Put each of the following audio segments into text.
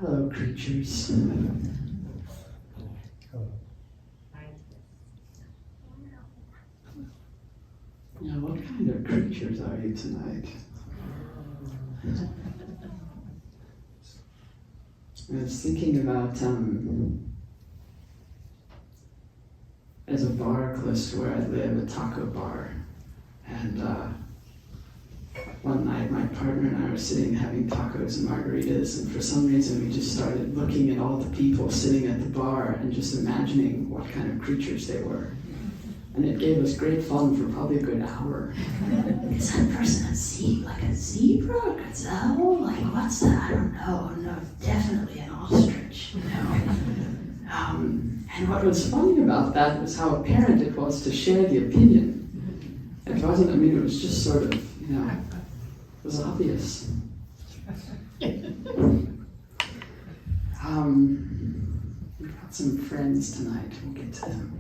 Hello, creatures. Now, what kind of creatures are you tonight? I was thinking about, there's a bar close to where I live, a taco bar, and one night my partner and I were sitting having tacos and margaritas, and for some reason we just started looking at all the people sitting at the bar and just imagining what kind of creatures they were. And it gave us great fun for probably a good hour. Is that person like a zebra, a gazelle? Like, what's that? I don't know. No, definitely an ostrich. And what was funny about that was how apparent it was to share the opinion. It wasn't, it was just sort of, it was obvious. We've got some friends tonight. We'll get to them.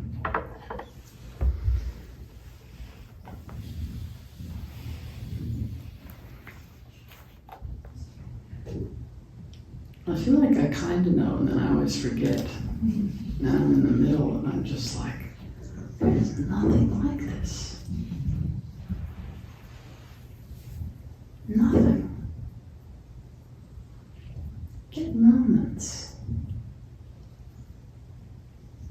I feel like I kind of know, and then I always forget. Now I'm in the middle, and I'm just like, there's nothing like this. Nothing. Get moments.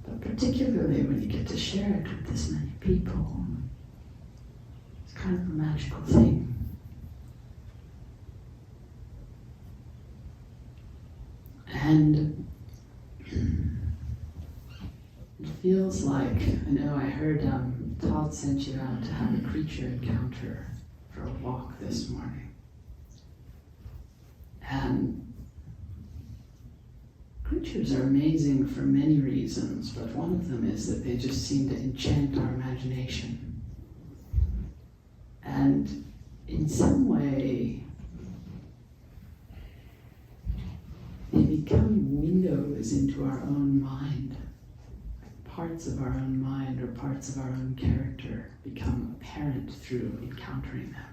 But particularly when you get to share it with this many people, it's kind of a magical thing. And it feels like, I know I heard Todd sent you out to have a creature encounter for a walk this morning. And creatures are amazing for many reasons, but one of them is that they just seem to enchant our imagination. And in some way, they become windows into our own mind. Parts of our own mind or parts of our own character become apparent through encountering them,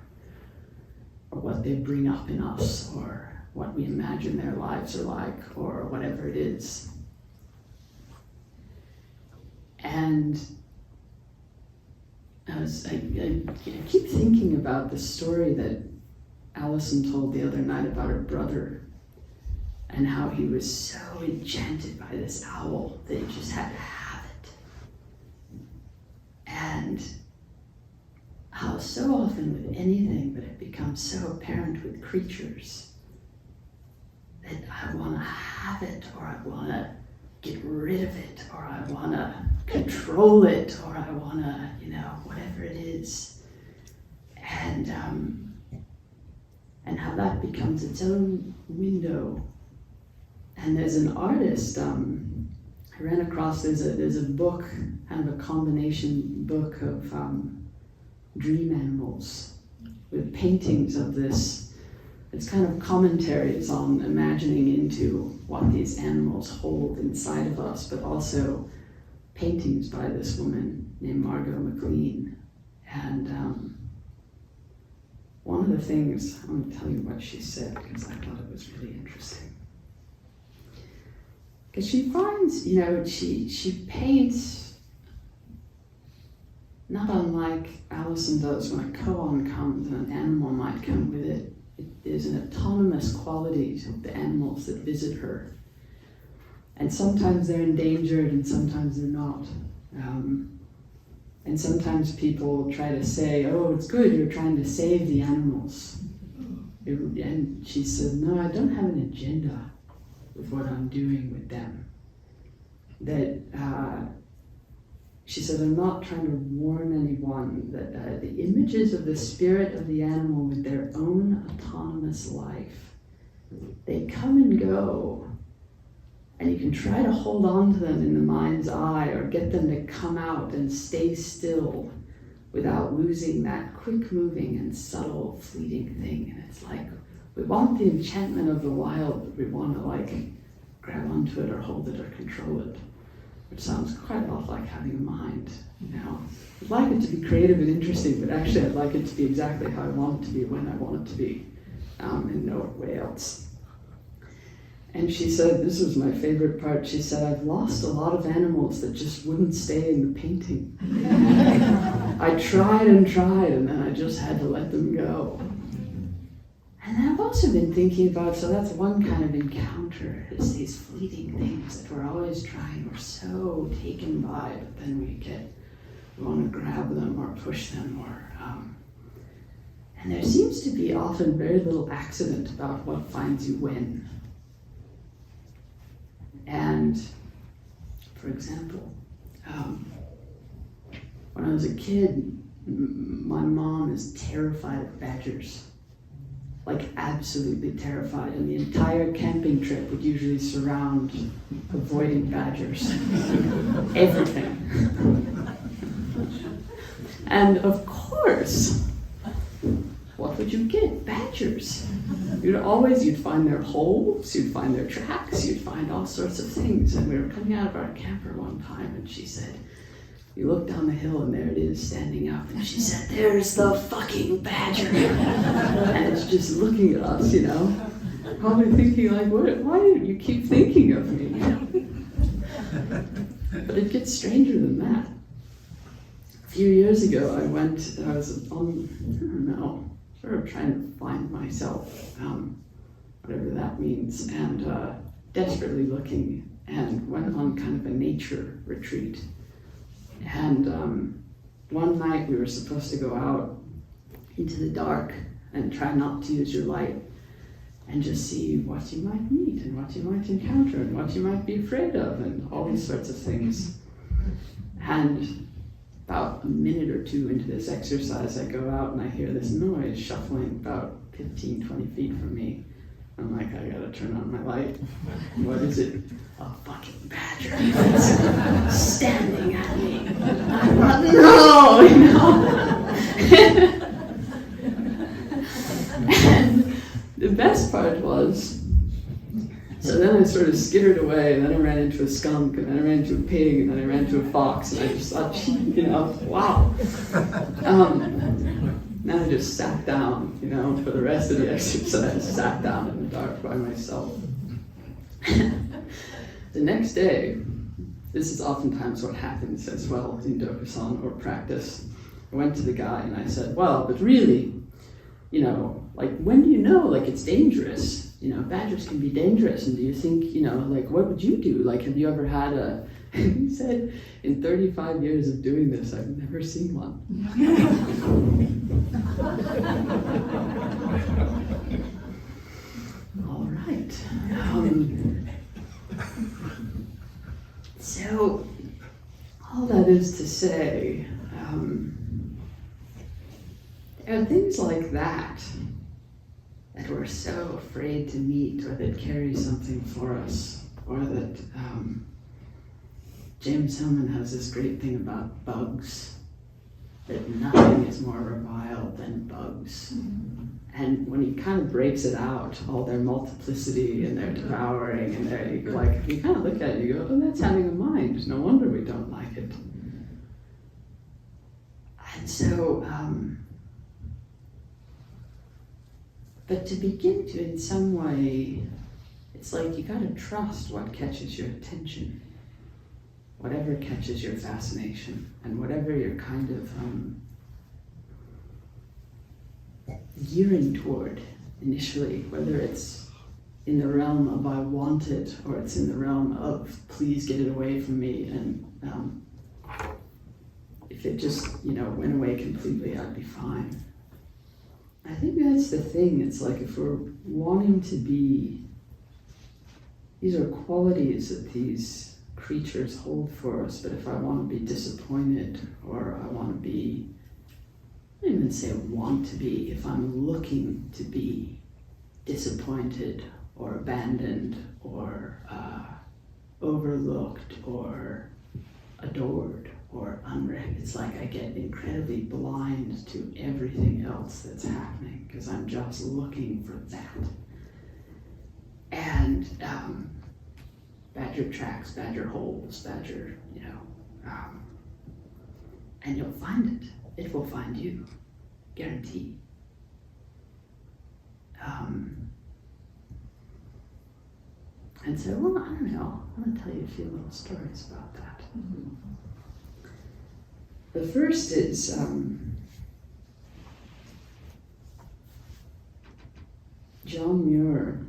or what they bring up in us, or what we imagine their lives are like, or whatever it is. And I keep thinking about the story that Allison told the other night about her brother, and how he was so enchanted by this owl that he just had to have it. And how so often with anything, but it becomes so apparent with creatures, that I want to have it, or I want to get rid of it, or I want to control it, or I want to, whatever it is. And how that becomes its own window. And there's an artist, I ran across, there's a book, kind of a combination book of dream animals with paintings of this. It's kind of commentaries on imagining into what these animals hold inside of us, but also paintings by this woman named Margot McLean. And one of the things, I'm going to tell you what she said because I thought it was really interesting. Because she finds, she paints not unlike Allison does when a koan comes and an animal might come with it. There's an autonomous quality to the animals that visit her. And sometimes they're endangered and sometimes they're not. And sometimes people try to say, oh, it's good, you're trying to save the animals. And she said, no, I don't have an agenda with what I'm doing with them. That she said, I'm not trying to warn anyone that the images of the spirit of the animal with their own autonomous life, they come and go, and you can try to hold on to them in the mind's eye or get them to come out and stay still without losing that quick moving and subtle fleeting thing. And it's like, we want the enchantment of the wild, but we want to grab onto it or hold it or control it, which sounds quite a lot like having a mind. I'd like it to be creative and interesting, but actually I'd like it to be exactly how I want it to be when I want it to be, and no way else. And she said, this was my favorite part, she said, I've lost a lot of animals that just wouldn't stay in the painting. I tried, and then I just had to let them go. And I've also been thinking about, so that's one kind of encounter, is these fleeting things that we're always trying, we're so taken by, but then we want to grab them or push them, and there seems to be often very little accident about what finds you when. And, for example, when I was a kid, my mom is terrified of badgers. Like absolutely terrified, and the entire camping trip would usually surround avoiding badgers. Everything. And of course, what would you get? Badgers. You'd find their holes, you'd find their tracks, you'd find all sorts of things. And we were coming out of our camper one time, and she said, you look down the hill and there it is standing up, and she said, there's the fucking badger. And it's just looking at us, probably thinking like, why do you keep thinking of me? But it gets stranger than that. A few years ago I was on, sort of trying to find myself, whatever that means, and desperately looking, and went on kind of a nature retreat. And one night we were supposed to go out into the dark and try not to use your light and just see what you might meet and what you might encounter and what you might be afraid of and all these sorts of things. And about a minute or two into this exercise, I go out and I hear this noise shuffling about 15, 20 feet from me. I'm like, I gotta turn on my light. What is it? A fucking badger standing at me. I thought, no, And the best part was, so then I sort of skittered away, and then I ran into a skunk, and then I ran into a pig, and then I ran into a fox, and I just thought, wow. Then I just sat down, for the rest of the exercise, sat down in the dark by myself. The next day, this is oftentimes what happens as well in Dokusan or practice. I went to the guy and I said, well, but really, when do you know, it's dangerous? Badgers can be dangerous, and do you think, what would you do? Have you ever had a... And he said, in 35 years of doing this, I've never seen one. All right. So, all that is to say, there are things like that we're so afraid to meet, or that carry something for us, or that James Hillman has this great thing about bugs, that nothing is more reviled than bugs. And when he kind of breaks it out, all their multiplicity and their devouring, and you kind of look at it and you go, oh, that's having a mind. No wonder we don't like it. And so, but to begin to, in some way, it's like you gotta trust what catches your attention, whatever catches your fascination, and whatever you're kind of gearing toward initially, whether it's in the realm of I want it, or it's in the realm of please get it away from me, and if it just, went away completely, I'd be fine. I think that's the thing. It's like if we're wanting to be, these are qualities that these creatures hold for us, but if I want to be disappointed, or I want to be, I don't even say want to be, if I'm looking to be disappointed or abandoned or overlooked or adored or unread, it's like I get incredibly blind to everything else that's happening because I'm just looking for that. And badger tracks, badger holes, badger, and you'll find it. It will find you, guarantee. and said, well, I don't know, I'm going to tell you a few little stories about that. The first is John Muir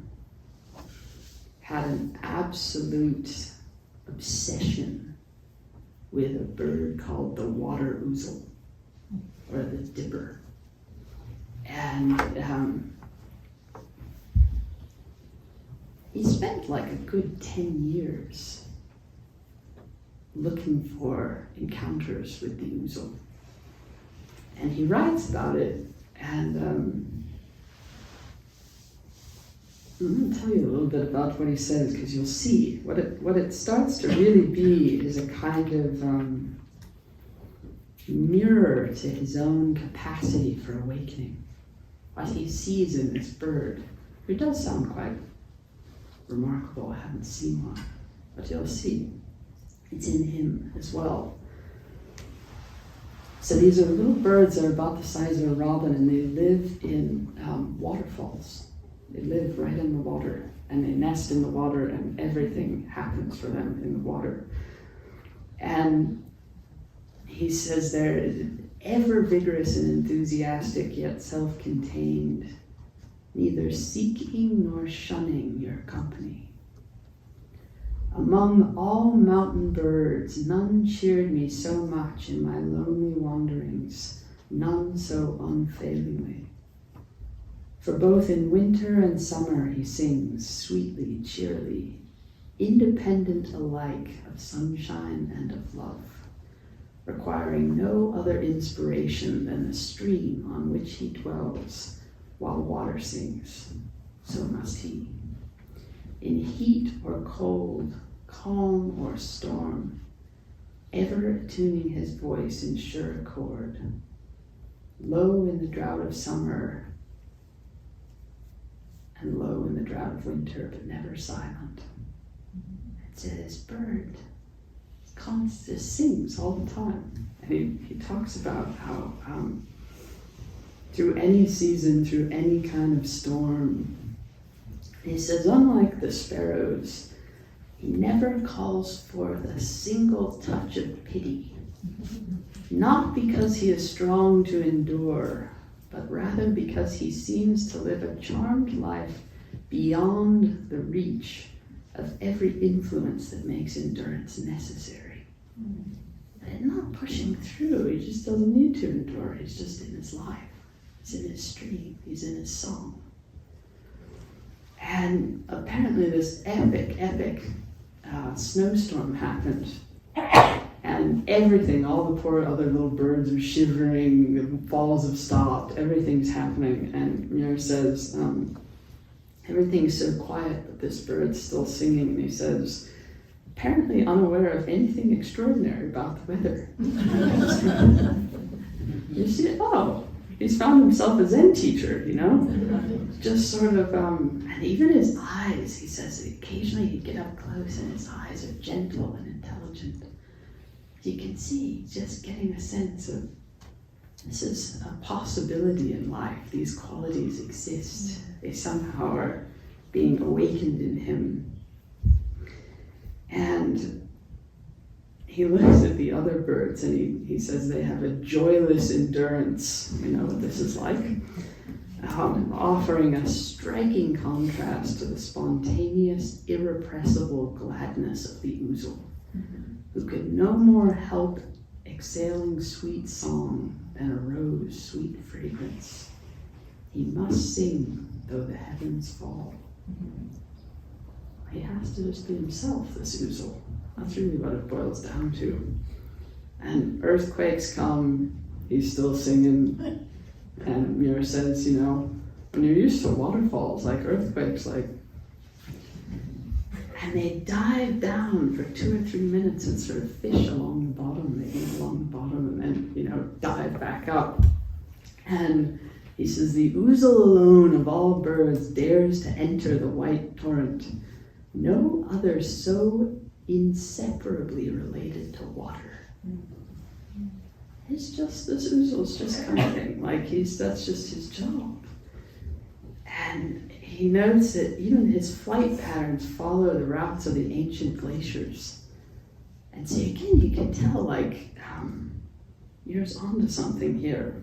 had an absolute obsession with a bird called the water ouzel, or the dipper. And he spent like a good 10 years looking for encounters with the ouzel. And he writes about it, and I'm going to tell you a little bit about what he says, because you'll see what it starts to really be is a kind of mirror to his own capacity for awakening. What he sees in this bird, who does sound quite remarkable. I haven't seen one, but you'll see it's in him as well. So these are little birds that are about the size of a robin, and they live in waterfalls. They live right in the water, and they nest in the water, and everything happens for them in the water. And he says they're ever vigorous and enthusiastic, yet self-contained, neither seeking nor shunning your company. Among all mountain birds, none cheered me so much in my lonely wanderings, none so unfailingly. For both in winter and summer he sings sweetly, cheerily, independent alike of sunshine and of love, requiring no other inspiration than the stream on which he dwells, while water sings, so must he. In heat or cold, calm or storm, ever tuning his voice in sure accord, low in the drought of summer, and low in the drought of winter, but never silent. It's this bird constantly sings all the time. And he talks about how through any season, through any kind of storm, he says, unlike the sparrows, he never calls forth a single touch of pity, not because he is strong to endure, but rather because he seems to live a charmed life beyond the reach of every influence that makes endurance necessary. But not pushing through, he just doesn't need to endure, he's just in his life, he's in his stream, he's in his song. And apparently this epic snowstorm happened, and everything, all the poor other little birds are shivering, the falls have stopped, everything's happening, and Muir says, everything's so quiet, but this bird's still singing, and he says, apparently unaware of anything extraordinary about the weather. You see, he's found himself a Zen teacher, just sort of, and even his eyes, he says, occasionally he'd get up close and his eyes are gentle and intelligent. You can see, just getting a sense of, this is a possibility in life, these qualities exist. They somehow are being awakened in him. And he looks at the other birds and he says they have a joyless endurance, what this is like, offering a striking contrast to the spontaneous, irrepressible gladness of the ouzel, who could no more help exhaling sweet song than a rose sweet fragrance. He must sing though the heavens fall. He has to just be himself, this ouzel. That's really what it boils down to. And earthquakes come, he's still singing. And Muir says, when you're used to waterfalls, like earthquakes, and they dive down for 2 or 3 minutes and sort of fish along the bottom. They go along the bottom and then, dive back up. And he says, the ouzel alone of all birds dares to enter the white torrent. No other so inseparably related to water. It's just, this ouzel's just coming, that's just his job. And he notes that even his flight patterns follow the routes of the ancient glaciers. And so again, you can tell, like, you're onto something here.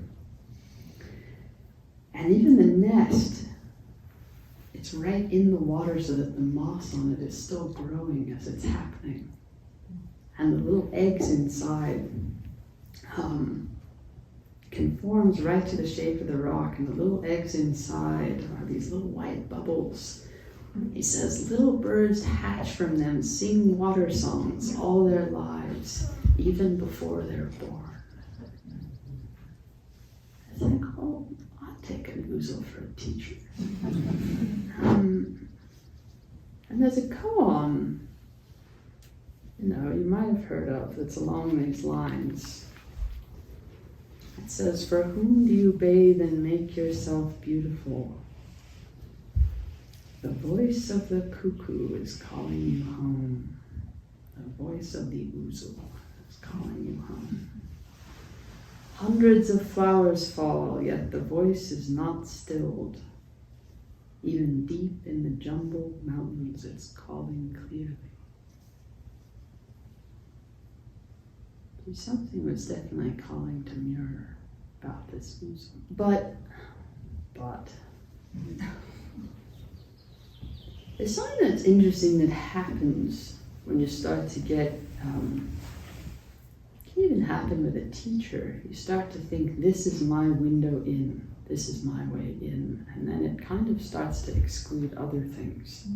And even the nest, it's right in the water so that the moss on it is still growing as it's happening. And the little eggs inside conforms right to the shape of the rock, and the little eggs inside are these little white bubbles. He says, little birds hatch from them, sing water songs all their lives, even before they're born. I think, oh, I'll take an ouzel for a teacher. And there's a koan, you might have heard of, that's along these lines. It says, for whom do you bathe and make yourself beautiful? The voice of the cuckoo is calling you home. The voice of the ouzel is calling you home. Hundreds of flowers fall, yet the voice is not stilled. Even deep in the jumbled mountains, it's calling clearly. Something was definitely calling to mirror about this ouzel. But, there's something that's interesting that happens when you start to get, it can even happen with a teacher. You start to think, this is my window in, this is my way in, and then it kind of starts to exclude other things.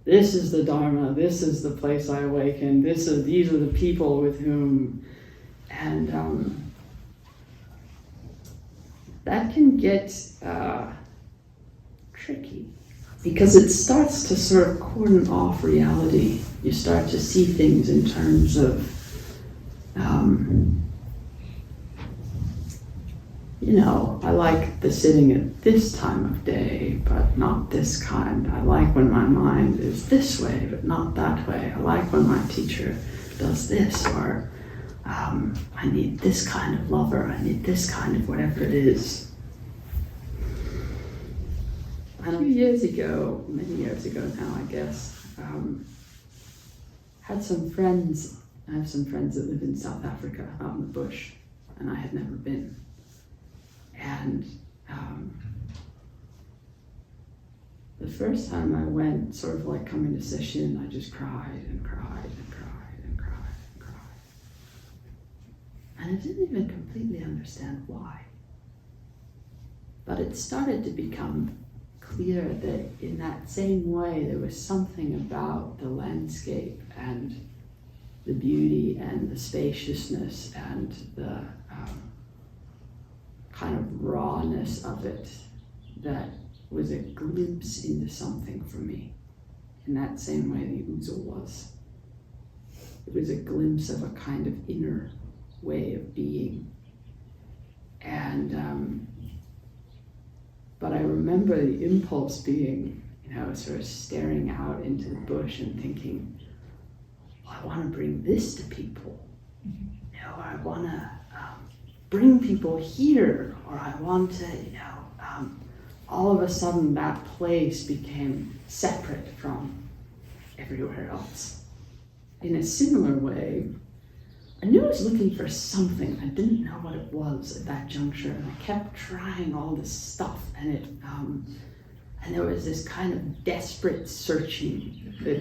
This is the Dharma, this is the place I awaken, these are the people with whom, and that can get tricky because it starts to sort of cordon off reality. You start to see things in terms of, I like the sitting at this time of day, but not this kind. I like when my mind is this way, but not that way. I like when my teacher does this, or I need this kind of lover, I need this kind of whatever it is. And a few years ago, many years ago now, I guess, had some friends. I have some friends that live in South Africa, out in the bush, and I had never been. And the first time I went, sort of like coming to Sesshin, I just cried and cried and cried and cried and cried. And I didn't even completely understand why. But it started to become clear that in that same way, there was something about the landscape and the beauty and the spaciousness and the kind of rawness of it that was a glimpse into something for me, in that same way the ouzel was. It was a glimpse of a kind of inner way of being. And but I remember the impulse being, sort of staring out into the bush and thinking, I want to bring this to people. Or I want to bring people here, or I want to, all of a sudden that place became separate from everywhere else. In a similar way, I knew I was looking for something. I didn't know what it was at that juncture, and I kept trying all this stuff, and there was this kind of desperate searching that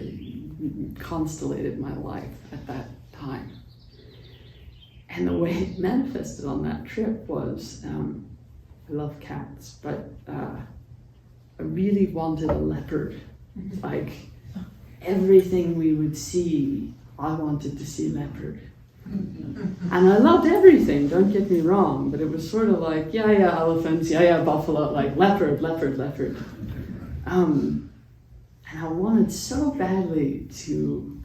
constellated my life at that time. And the way it manifested on that trip was, I love cats, but I really wanted a leopard. Like everything we would see, I wanted to see leopard. And I loved everything, don't get me wrong, but it was sort of like, yeah, elephants, yeah, buffalo, like leopard. And I wanted so badly to,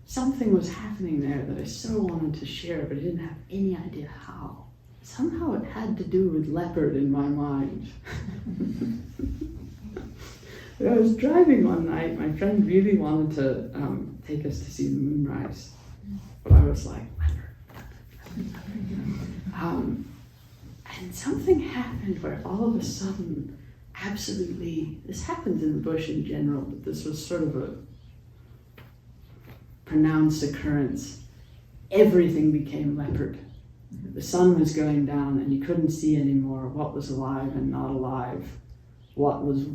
something was happening there that I so wanted to share, but I didn't have any idea how. Somehow it had to do with leopard in my mind. But I was driving one night, my friend really wanted to take us to see the moonrise. But I was like, leopard. And something happened where all of a sudden absolutely, this happens in the bush in general, but this was sort of a pronounced occurrence. Everything became leopard. The sun was going down and you couldn't see anymore what was alive and not alive, what was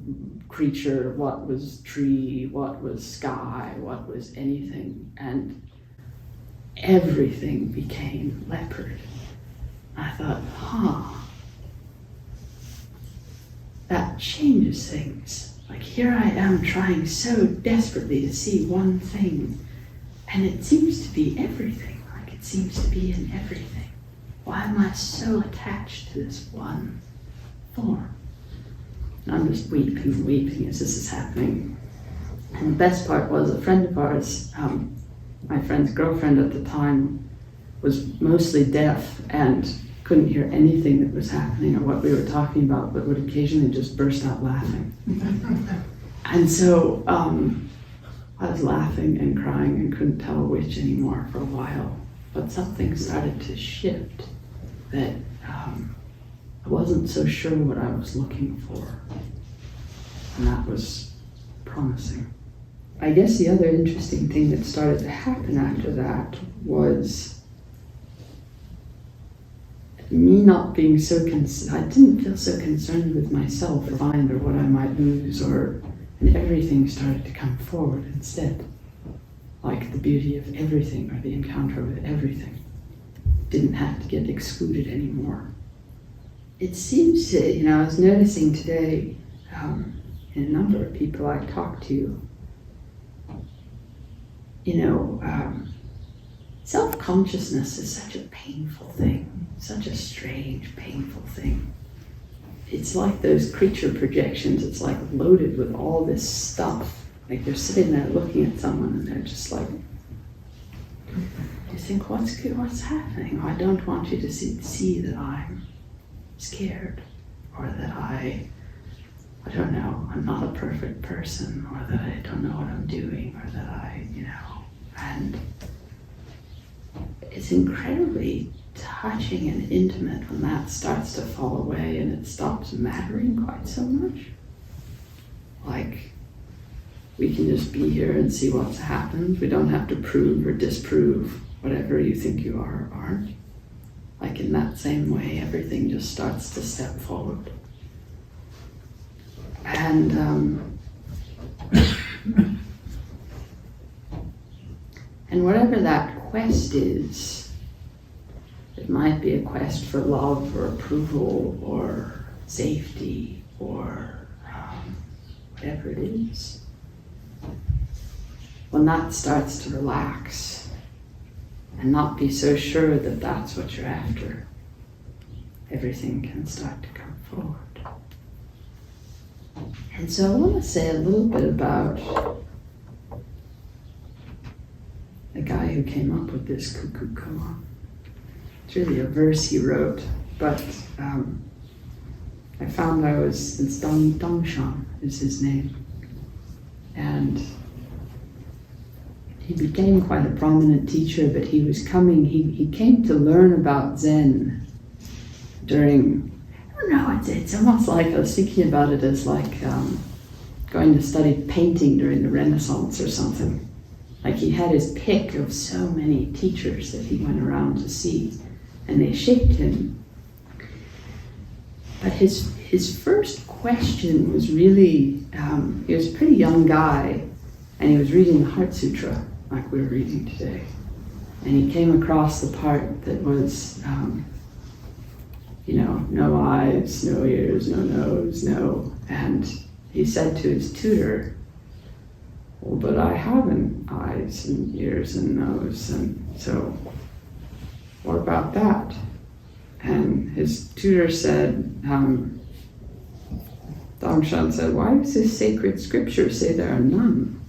creature, what was tree, what was sky, what was anything, and everything became leopard. I thought, that changes things. Like, here I am trying so desperately to see one thing, and it seems to be everything. Like, it seems to be in everything. Why am I so attached to this one form? And I'm just weeping as this is happening. And the best part was a friend of ours, my friend's girlfriend at the time, was mostly deaf and couldn't hear anything that was happening or what we were talking about, but would occasionally just burst out laughing. And so I was laughing and crying and couldn't tell which anymore for a while. But something started to shift that I wasn't so sure what I was looking for. And that was promising. I guess the other interesting thing that started to happen after that was me not being so I didn't feel so concerned with myself or find or what I might lose, and everything started to come forward instead. Like the beauty of everything or the encounter with everything didn't have to get excluded anymore. It seems to, I was noticing today in a number of people I talked to, self-consciousness is such a painful thing, such a strange, painful thing. It's like those creature projections. It's like loaded with all this stuff. Like they're sitting there looking at someone and they're just like, you think, what's happening? I don't want you to see that I'm scared, or that I don't know, I'm not a perfect person, or that I don't know what I'm doing, or that and it's incredibly touching and intimate when that starts to fall away and it stops mattering quite so much. Like, we can just be here and see what's happened. We don't have to prove or disprove whatever you think you are or aren't. Like, in that same way, everything just starts to step forward. And whatever that quest is, it might be a quest for love or approval or safety or whatever it is. When that starts to relax and not be so sure that that's what you're after, everything can start to come forward. And so I want to say a little bit about the guy who came up with this cuckoo koan. It's really a verse he wrote, but I found it's Dongshan is his name. And he became quite a prominent teacher, but he came to learn about Zen during, I don't know, it's almost like, I was thinking about it as like going to study painting during the Renaissance or something. Like, he had his pick of so many teachers that he went around to see, and they shaped him. But his first question was really, he was a pretty young guy, and he was reading the Heart Sutra, like we're reading today. And he came across the part that was, no eyes, no ears, no nose, no. And he said to his tutor, well, but I have eyes and ears and nose, and so what about that? And his tutor said, Dongshan said, why does this sacred scripture say there are none?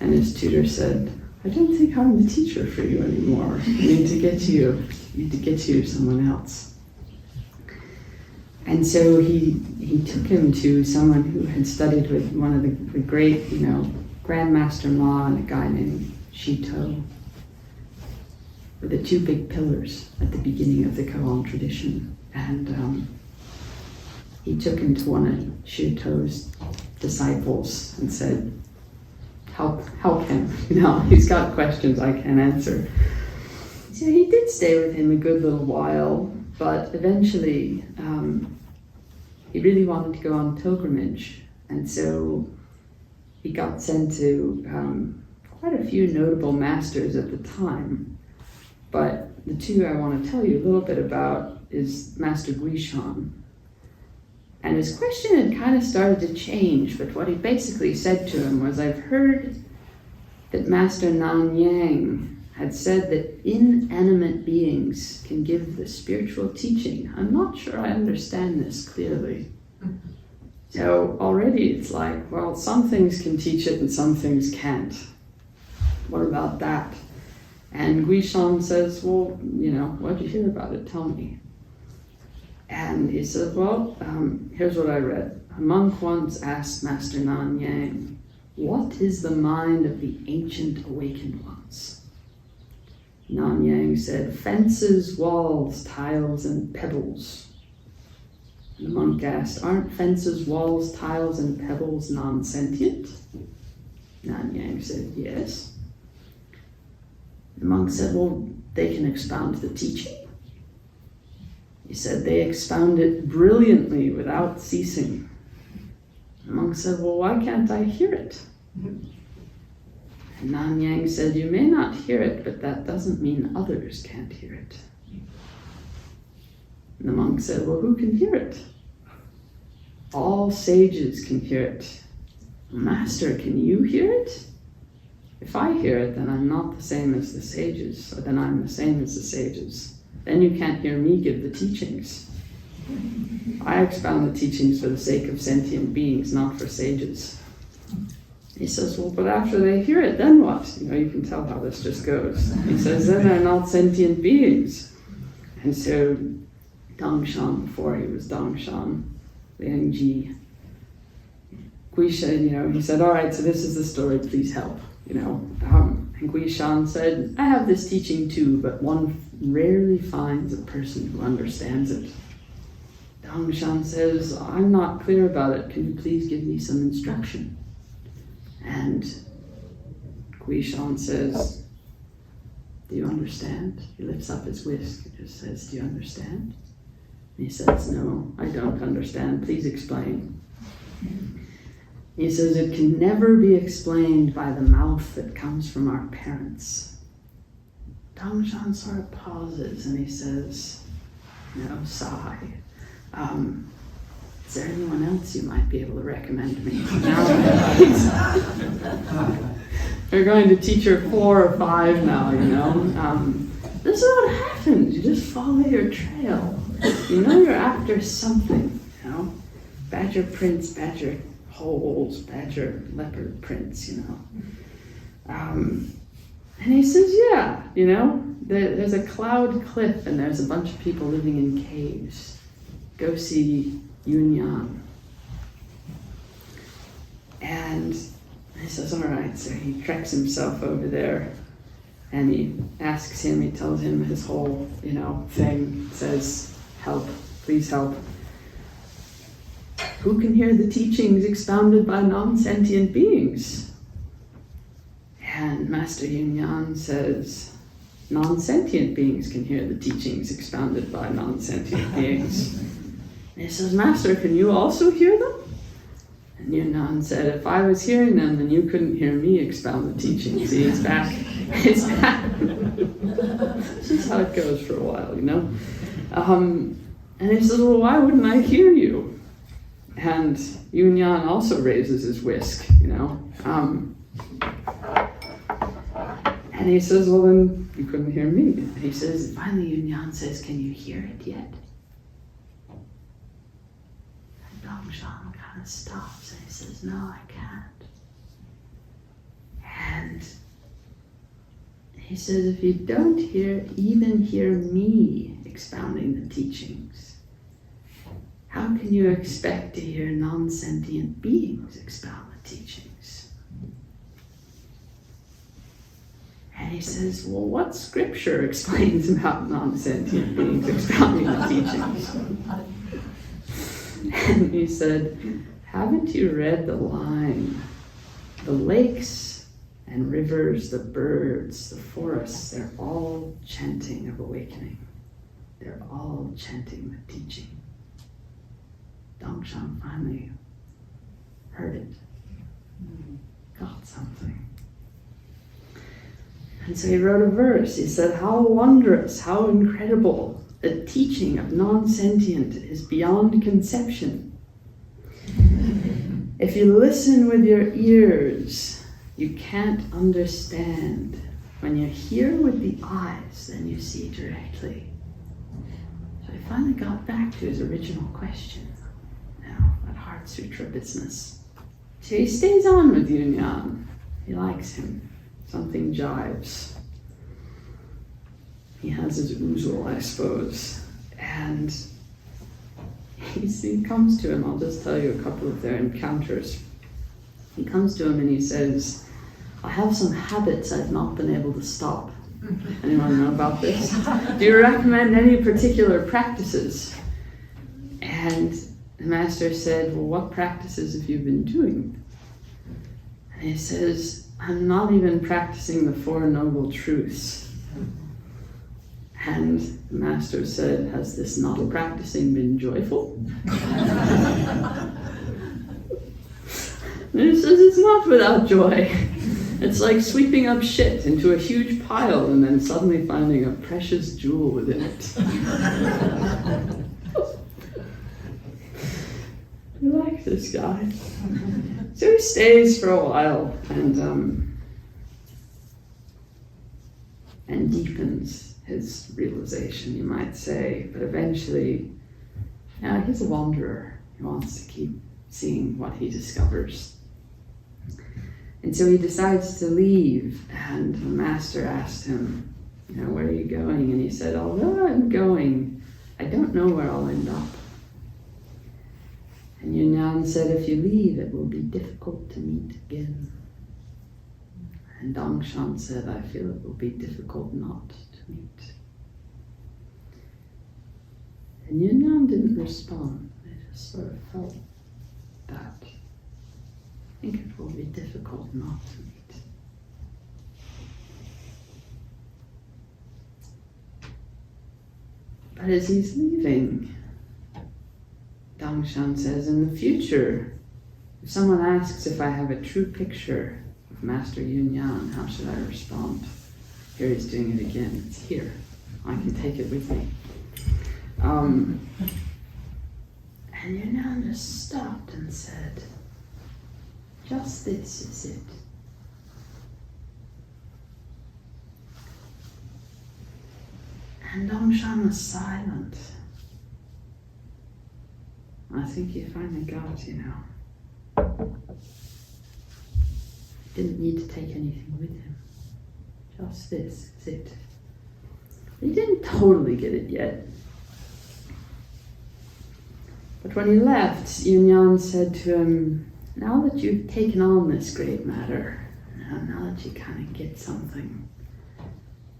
And his tutor said, I don't think I'm the teacher for you anymore. I need to get you someone else. And so he took him to someone who had studied with one of the great, Grandmaster Ma and a guy named Shito, were the two big pillars at the beginning of the koan tradition. And he took him to one of Shuto's disciples and said, help him. He's got questions I can't answer. So he did stay with him a good little while, but eventually he really wanted to go on pilgrimage, and so he got sent to quite a few notable masters at the time. But the two I want to tell you a little bit about is Master Guishan. And his question had kind of started to change, but what he basically said to him was, I've heard that Master Nanyang had said that inanimate beings can give the spiritual teaching. I'm not sure I understand this clearly. So already it's like, well, some things can teach it and some things can't. What about that? And Guishan says, well, what did you hear about it? Tell me. And he said, well, here's what I read. A monk once asked Master Nanyang, what is the mind of the ancient awakened ones? Nanyang said, fences, walls, tiles, and pebbles. And the monk asked, aren't fences, walls, tiles, and pebbles non-sentient? Nanyang said, yes. The monk said, well, they can expound the teaching. He said, they expound it brilliantly without ceasing. The monk said, well, why can't I hear it? And Nanyang said, you may not hear it, but that doesn't mean others can't hear it. And the monk said, well, who can hear it? All sages can hear it. Master, can you hear it? If I hear it, then I'm not the same as the sages, or then I'm the same as the sages. Then you can't hear me give the teachings. I expound the teachings for the sake of sentient beings, not for sages. He says, well, but after they hear it, then what? You can tell how this just goes. He says, then they're not sentient beings. And so Dongshan, before he was Dongshan, Liangji, Guishan, he said, all right, so this is the story, please help. And Guishan said, I have this teaching too, but one rarely finds a person who understands it. Dongshan says, I'm not clear about it. Can you please give me some instruction? And Guishan says, do you understand? He lifts up his whisk and just says, do you understand? And he says, no, I don't understand. Please explain. He says, it can never be explained by the mouth that comes from our parents. Dongshan sort of pauses and he says, sigh. Is there anyone else you might be able to recommend me? You're going to teacher 4 or 5 now, This is what happens. You just follow your trail. You're after something, Badger prints, badger holes, badger leopard prints, And he says, yeah, there's a cloud cliff and there's a bunch of people living in caves. Go see Yunyan. And he says, all right, so he treks himself over there and he asks him, he tells him his whole, thing, says, help, please help. Who can hear the teachings expounded by non-sentient beings? And Master Yunyan says, non-sentient beings can hear the teachings expounded by non-sentient beings. And he says, Master, can you also hear them? And Yunyan said, if I was hearing them, then you couldn't hear me expound the teachings. See, it's back. It's back. This is how it goes for a while, And he says, well, why wouldn't I hear you? And Yunyan also raises his whisk, And he says, well, then you couldn't hear me. And he says, finally Yunyan says, can you hear it yet? And Dongshan kind of stops and he says, no, I can't. And he says, if you don't even hear me expounding the teachings, how can you expect to hear non-sentient beings expound the teachings? And he says, well, what scripture explains about non-sentient beings expounding the teachings? And he said, haven't you read the line? The lakes and rivers, the birds, the forests, they're all chanting of awakening. They're all chanting the teaching. Dongshan finally heard it, got something. And so he wrote a verse. He said, how wondrous, how incredible, the teaching of non-sentient is beyond conception. If you listen with your ears, you can't understand. When you hear with the eyes, then you see directly. So he finally got back to his original question. Now, that Heart Sutra business. So he stays on with Yunyan. He likes him. Something jives. He has his oozle, I suppose. And he comes to him. I'll just tell you a couple of their encounters. He comes to him and he says, I have some habits I've not been able to stop. Anyone know about this? Do you recommend any particular practices? And the master said, well, what practices have you been doing? And he says, I'm not even practicing the Four Noble Truths. And the master said, has this not practicing been joyful? And he says, it's not without joy. It's like sweeping up shit into a huge pile and then suddenly finding a precious jewel within it. I like this guy. So he stays for a while and deepens his realization, you might say. But eventually, he's a wanderer. He wants to keep seeing what he discovers. And so he decides to leave, and the master asked him, where are you going? And he said, although I'm going, I don't know where I'll end up. And Yunyan said, if you leave, it will be difficult to meet again. And Dongshan said, I feel it will be difficult not to meet. And Yunyan didn't respond. They just sort of felt that. I think it will be difficult not to meet. But as he's leaving, Dongshan says, in the future, if someone asks if I have a true picture of Master Yunyan, how should I respond? Here he's doing it again. It's here. I can take it with me. And Yunyan just stopped and said, just this is it. And Dongshan was silent. I think he finally got, Didn't need to take anything with him. Just this is it. He didn't totally get it yet. But when he left, Yunyan said to him, now that you've taken on this great matter, now that you kind of get something,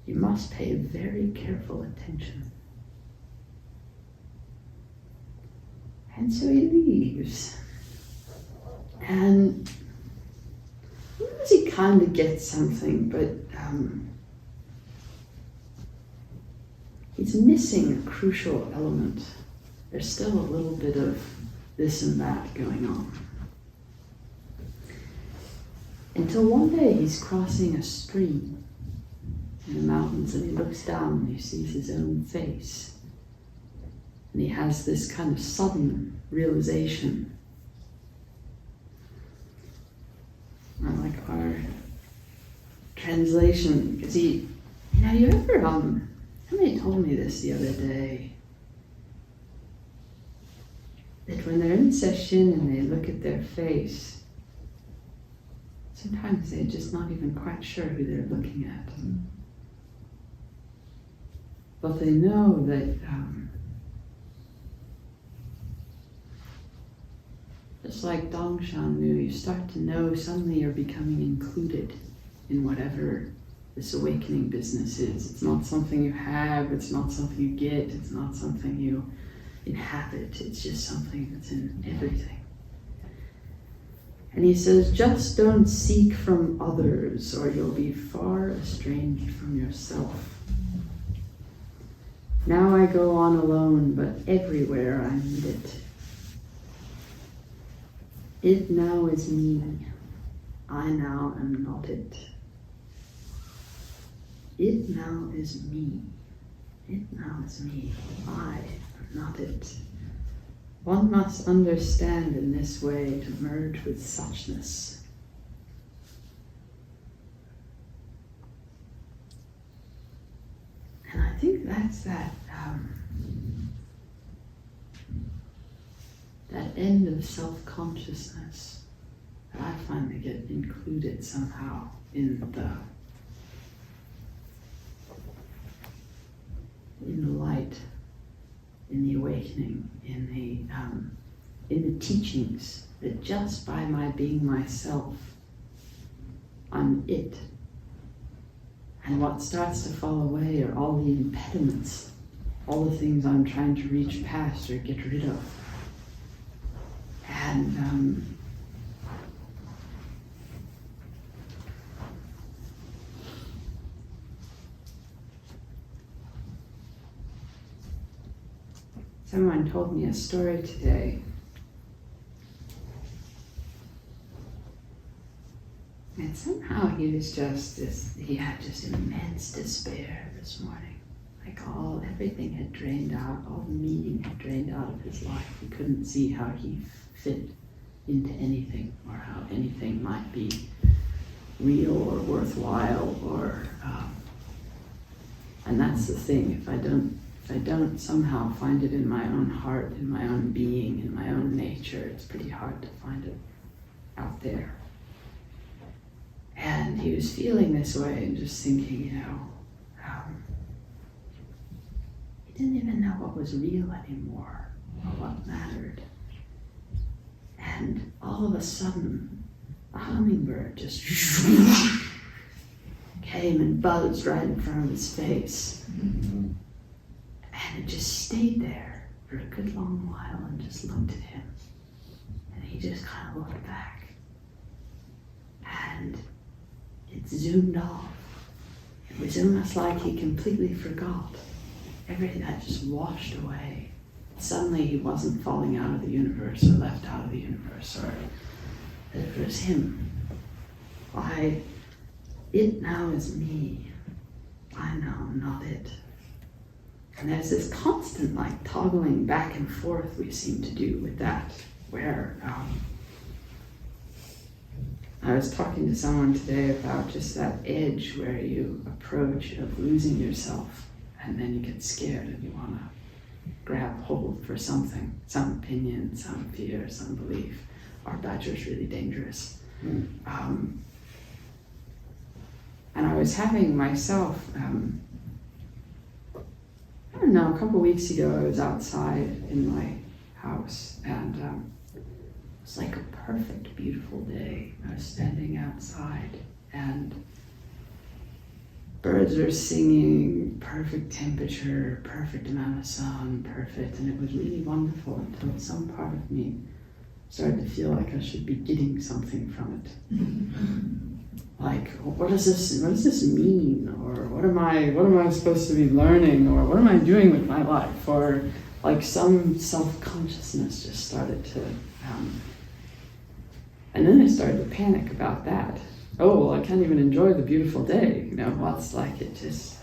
you must pay very careful attention. And so he leaves. And he kind of gets something, but he's missing a crucial element. There's still a little bit of this and that going on. Until one day he's crossing a stream in the mountains and he looks down and he sees his own face. And he has this kind of sudden realization. I like our translation, because you ever, somebody told me this the other day, that when they're in Sesshin and they look at their face, sometimes they're just not even quite sure who they're looking at. But they know that just like Dongshan knew, you start to know suddenly you're becoming included in whatever this awakening business is. It's not something you have, it's not something you get, it's not something you inhabit, it's just something that's in everything. And he says, just don't seek from others or you'll be far estranged from yourself. Now I go on alone, but everywhere I meet it. It now is me. I now am not it. It now is me. It now is me. I am not it. One must understand in this way to merge with suchness. And I think that's that end of self-consciousness that I find to get included somehow in the light, in the awakening, in the teachings, that just by my being myself, I'm it. And what starts to fall away are all the impediments, all the things I'm trying to reach past or get rid of. And someone told me a story today. And somehow he had just immense despair this morning. Like everything had drained out, all the meaning had drained out of his life. He couldn't see how he fit into anything or how anything might be real or worthwhile and that's the thing. If I don't somehow find it in my own heart, in my own being, in my own nature, it's pretty hard to find it out there. And he was feeling this way and just thinking, he didn't even know what was real anymore or what mattered. And all of a sudden, a hummingbird just came and buzzed right in front of his face. And it just stayed there for a good long while and just looked at him. And he just kind of looked back. And it zoomed off. It was almost like he completely forgot. Everything that just washed away. Suddenly he wasn't falling out of the universe or left out of the universe, or that it was him. It now is me. I now am not it. And there's this constant toggling back and forth we seem to do with that, where I was talking to someone today about just that edge where you approach of losing yourself, and then you get scared and you want to grab hold for something, some opinion, some fear, some belief. Our badger's really dangerous. And I was having myself, I don't know, a couple weeks ago I was outside in my house, and it was like a perfect, beautiful day. I was standing outside and birds were singing, perfect temperature, perfect amount of sun, perfect, and it was really wonderful until some part of me started to feel like I should be getting something from it. Like, what does this mean? Or what am I supposed to be learning? Or what am I doing with my life? Or like some self-consciousness just started to, and then I started to panic about that. Oh, well, I can't even enjoy the beautiful day. What's like it just,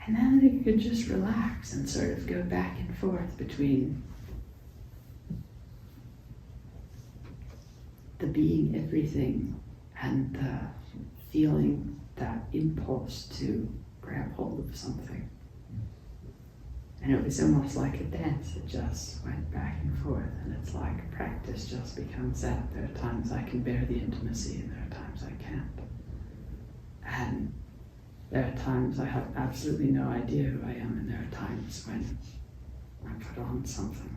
and then I could just relax and sort of go back and forth between the being everything and the feeling that impulse to grab hold of something. And it was almost like a dance that just went back and forth, and it's like practice just becomes that. There are times I can bear the intimacy and there are times I can't. And there are times I have absolutely no idea who I am, and there are times when I put on something.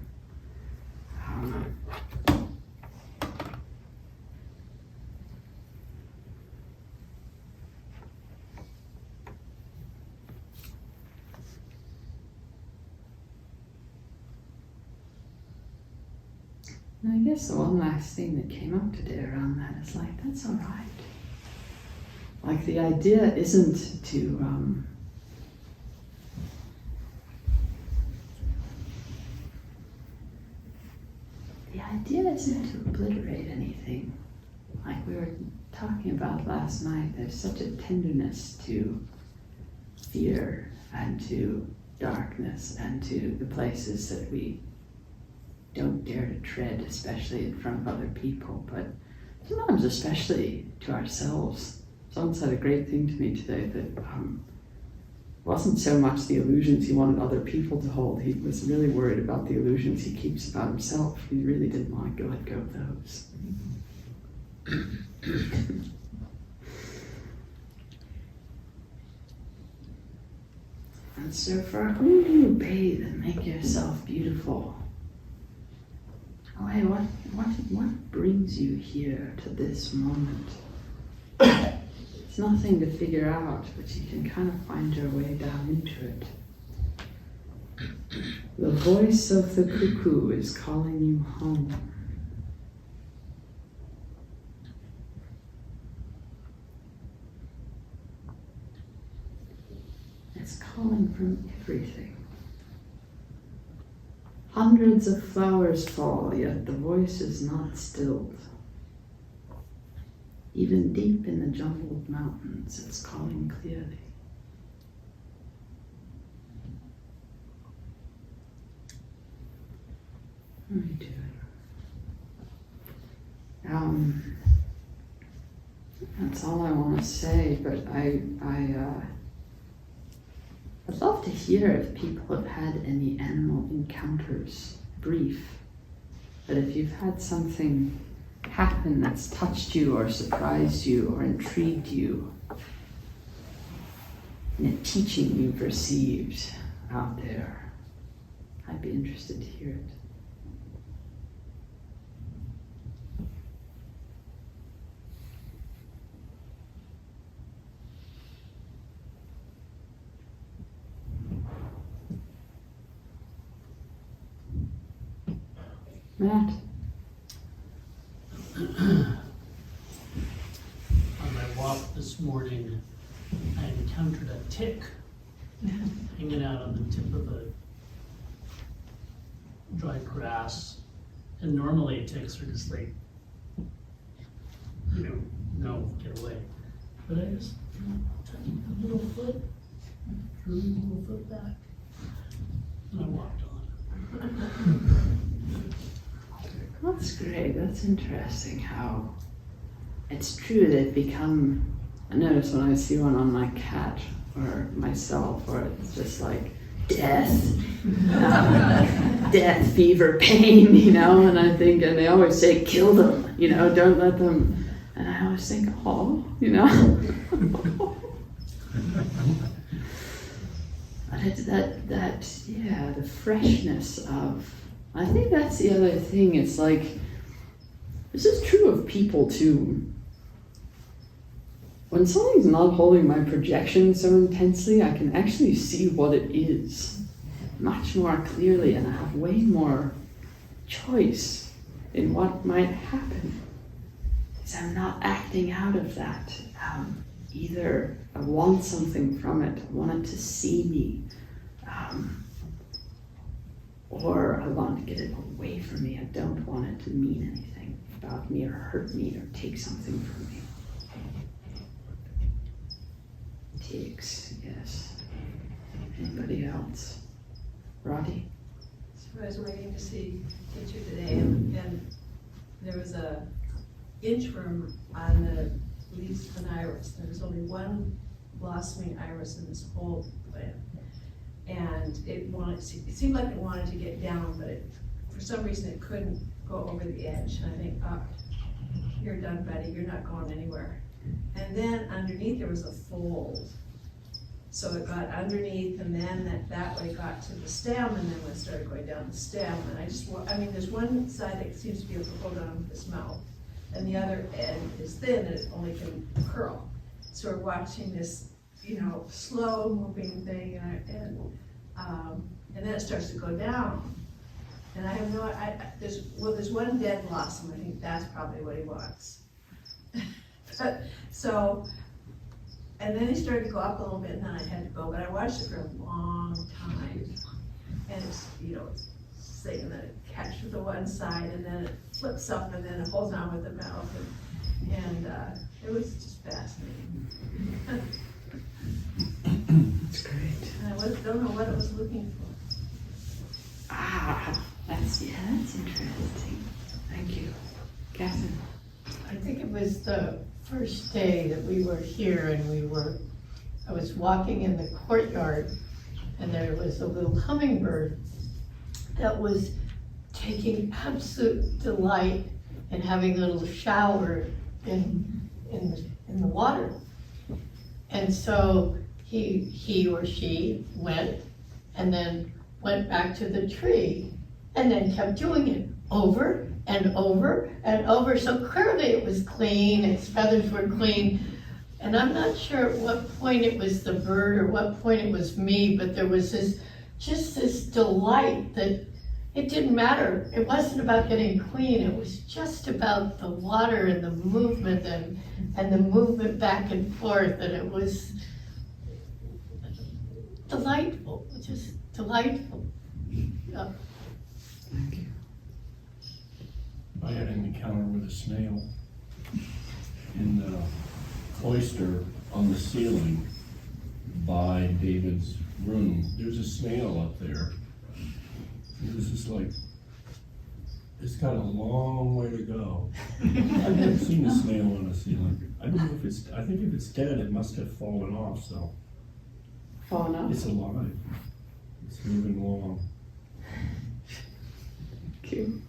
And I guess the one last thing that came up today around that is like, that's all right. Like the idea isn't to obliterate anything. Like we were talking about last night, there's such a tenderness to fear and to darkness and to the places that we don't dare to tread, especially in front of other people, but sometimes especially to ourselves. Someone said a great thing to me today that wasn't so much the illusions he wanted other people to hold. He was really worried about the illusions he keeps about himself. He really didn't want to let go of those. And so for who do you bathe and make yourself beautiful? Oh, hey, what brings you here to this moment? It's nothing to figure out, but you can kind of find your way down into it. The voice of the cuckoo is calling you home. It's calling from everything. Hundreds of flowers fall, yet the voice is not stilled. Even deep in the jumbled mountains, it's calling clearly. Let me do it. That's all I want to say, but I'd love to hear if people have had any animal encounters, brief. But if you've had something happen that's touched you or surprised you or intrigued you, in a teaching you've received out there, I'd be interested to hear it. Matt? On my walk this morning, I encountered a tick hanging out on the tip of a dry grass. And normally ticks are just like, no, get away. But I just took a little foot, drew a little foot back, and I walked on. That's great. That's interesting how it's true that become, I notice when I see one on my cat or myself, or it's just like death, death, fever, pain, and I think, and they always say, kill them, don't let them, and I always think, oh, But it's the freshness of, I think that's the other thing. It's like, this is true of people too. When something's not holding my projection so intensely, I can actually see what it is much more clearly, and I have way more choice in what might happen. Because I'm not acting out of that. Either I want something from it, I want it to see me, or I want to get it away from me. I don't want it to mean anything about me or hurt me or take something from me. Ticks, yes. Anybody else? Roddy? So I was waiting to see teacher today, and there was a inchworm on the leaves of an iris. There was only one blossoming iris in this whole plant. And it seemed like it wanted to get down, but for some reason it couldn't go over the edge. And I think, oh, you're done, buddy, you're not going anywhere. And then underneath there was a fold. So it got underneath, and then that way got to the stem, and then it started going down the stem. And there's one side that seems to be able to hold on with this mouth, and the other end is thin, and it only can curl. So we're watching this, slow moving thing, and then it starts to go down. And I have there's one dead blossom, I think that's probably what he wants. But, so, and then he started to go up a little bit, and then I had to go, but I watched it for a long time. And it's, you know, it's saying that it catches the one side, and then it flips up, and then it holds on with the mouth, and it was just fascinating. That's great. And I don't know what it was looking for. That's interesting. Thank you. Catherine? I think it was the first day that we were here and I was walking in the courtyard and there was a little hummingbird that was taking absolute delight in having a little shower in the water. And so he or she went and then went back to the tree and then kept doing it over and over and over. So clearly it was clean, its feathers were clean. And I'm not sure at what point it was the bird or what point it was me, but there was this delight that it didn't matter. It wasn't about getting clean. It was just about the water and the movement and the movement back and forth. And it was delightful, just delightful. Yeah. Thank you. I had an encounter with a snail in the cloister on the ceiling by David's room. There's a snail up there. It was just like, it's got a long way to go. I've never seen a snail on a ceiling. I don't know if I think if it's dead, it must have fallen off, so. Fallen off? It's alive. It's moving along. Thank you.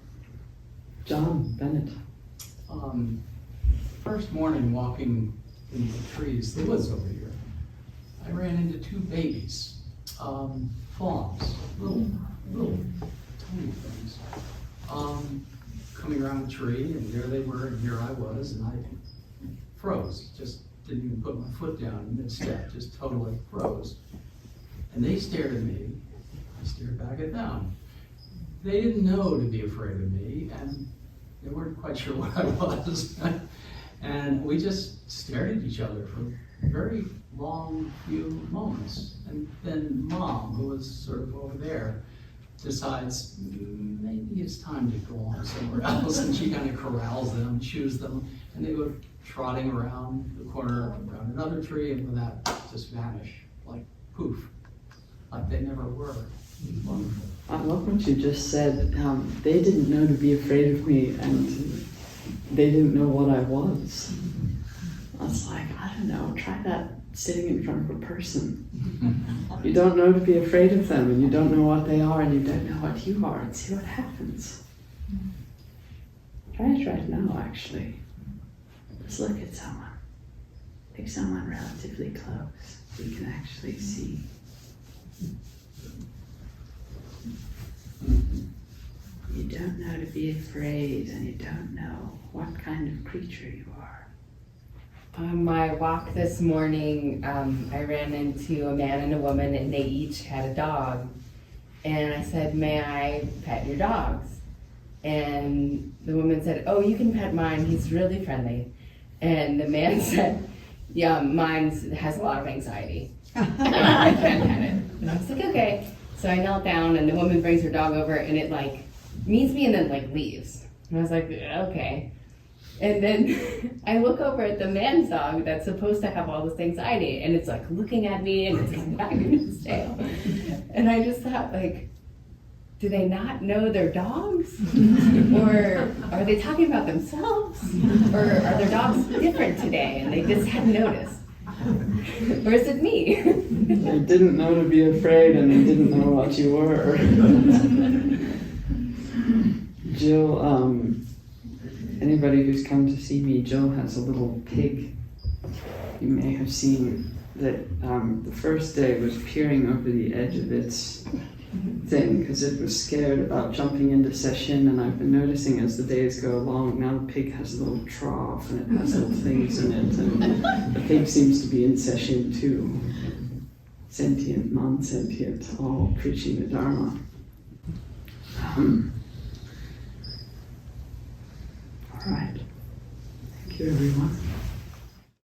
John Bennett. First morning walking in the trees, the woods over here, I ran into two babies, fawns, little tiny things, coming around a tree, and there they were, and here I was, and I froze, just didn't even put my foot down in mid-step, just totally froze. And they stared at me, I stared back at them. They didn't know to be afraid of me, and they weren't quite sure what I was. And we just stared at each other for a very long few moments. And then Mom, who was sort of over there, decides maybe it's time to go on somewhere else. And she kind of corrals them, chews them, and they go trotting around the corner, around another tree, and with that just vanish, like poof, like they never were. Wonderful. I love what you just said. They didn't know to be afraid of me, and they didn't know what I was. I was like, I don't know, try that sitting in front of a person. You don't know to be afraid of them, and you don't know what they are, and you don't know what you are, and see what happens. Try it right now, actually. Just look at someone. Pick someone relatively close so you can actually see. You don't know to be afraid, and you don't know what kind of creature you are. On my walk this morning, I ran into a man and a woman, and they each had a dog. And I said, "May I pet your dogs?" And the woman said, "Oh, you can pet mine, he's really friendly." And the man said, "Yeah, mine has a lot of anxiety. I can't pet it." And I was like, "Okay." So I knelt down, and the woman brings her dog over, and it like meets me and then like leaves. And I was like, okay. And then I look over at the man's dog that's supposed to have all this anxiety, and it's like looking at me and it's wagging its tail. And I just thought, like, do they not know their dogs? Or are they talking about themselves? Or are their dogs different today and they just hadn't noticed? Or is it me? They didn't know to be afraid, and they didn't know what you were. Jill, anybody who's come to see me, Jill has a little pig. You may have seen that the first day was peering over the edge of its thing because it was scared about jumping into Sesshin, and I've been noticing as the days go along, now the pig has a little trough and it has little things in it, and the pig seems to be in Sesshin too. Sentient, non-sentient, all preaching the Dharma. All right. Thank you, everyone.